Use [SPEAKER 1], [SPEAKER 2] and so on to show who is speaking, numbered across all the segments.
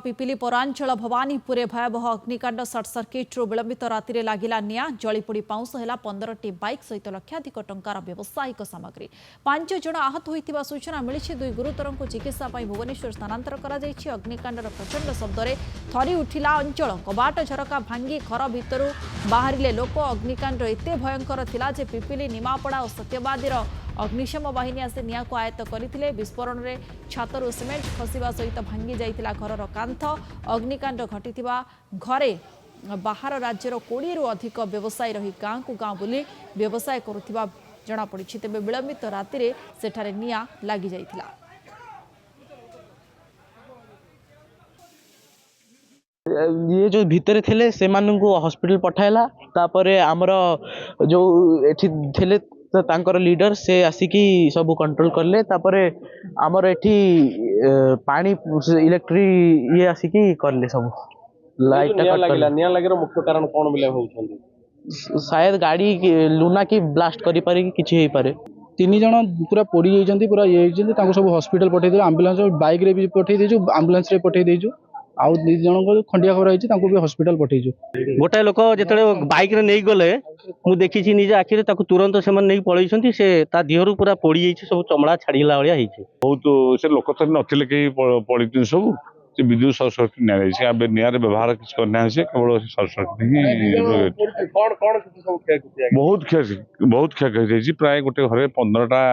[SPEAKER 1] पिपिली पौरांचल भवानीपुर भयावह अग्निकांड सर्ट सर्किट्रु विलंबित राति लगिला निया जलीपोड़ी पाउंस है 15टी बाइक सहित लक्षाधिक टंकार व्यावसायिक सामग्री 5 जन आहत होता सूचना मिली। 2 गुरुतर चिकित्सा भुवनेश्वर स्थानांतर करा जायछि। अग्निकांडर प्रचंड शब्द थरी उठिला अंचल कबाट झरका भांगी घर भितर बाहरिले लोक। अग्निकांड एते भयंकर थिला जे पिपिली निमापड़ा और सत्यवादी अग्निशम बाहिनी आसी निया को आयत्त करथिले। विस्फोरण रे छातरु सिमेंट खसिबा सहित भांगी जाइतिला घरर कांथ। अग्निकांड घटिथिबा घरे बाहर राज्यर 20 रु अधिक व्यवसायी रही गाँ को गाँ बुली व्यवसाय करुथिबा जणा पड़िछि। तेबे विलंबित राति रे सेठारे निया लागि जाइतिला।
[SPEAKER 2] ये जो भितर थे से हॉस्पिटल पठाइला। तापरे आमर जो एठी थे तांकर लीडर से आसिकी सब कंट्रोल करले। तापरे आमर एठी पानी इलेक्ट्रिक ये आसिकी करले सब लाइट
[SPEAKER 3] निया लागिर मुख्य कारण कोन बिले होउछन।
[SPEAKER 2] शायद गाड़ी लुना की ब्लास्ट करि पारे कि किछि हेई पारे।
[SPEAKER 4] 3 जन पूरा पोड़ी जाइछन्ती पूरा ये जाइछन्ती ताको सब हॉस्पिटल पठै दे। एम्बुलेंस बाइक रे भी पठै देजु एम्बुलेंस रे पठै देजु। आउ 2 जन को खंडिया खबर आइछि ताको भी हॉस्पिटल पठैजु।
[SPEAKER 5] गोटाए लोक जेतले बाइक रे नै गले मु देखिछि निजे आखिरे ताको तुरंत से मन नै पळैछन्ती। से ता देहरु पूरा पोड़ी जाइछि सब चमड़ा छाड़ीला वालिया heiछि।
[SPEAKER 6] बहुत से लोक त नथिले के पळिति सब से विद्युत शॉर्ट सर्किट नै छै। आबे नियारे व्यवहार किछ करना है से केवल शॉर्ट सर्किट ही
[SPEAKER 3] कोन किछ सब क्षय
[SPEAKER 6] बहुत क्षय जाइछि। प्राय गोटे घरे 15टा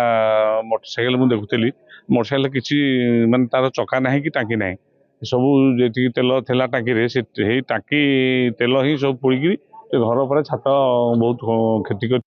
[SPEAKER 6] मोटरसाइकिल मु देखुतली। मोटरसाइकिल किछि माने तार चका नाही कि टांकी नाही सब जेति तेल थेला टांकी रे से टांकी तेल ही सब पोड़ी घर पर छात बहुत क्षति कर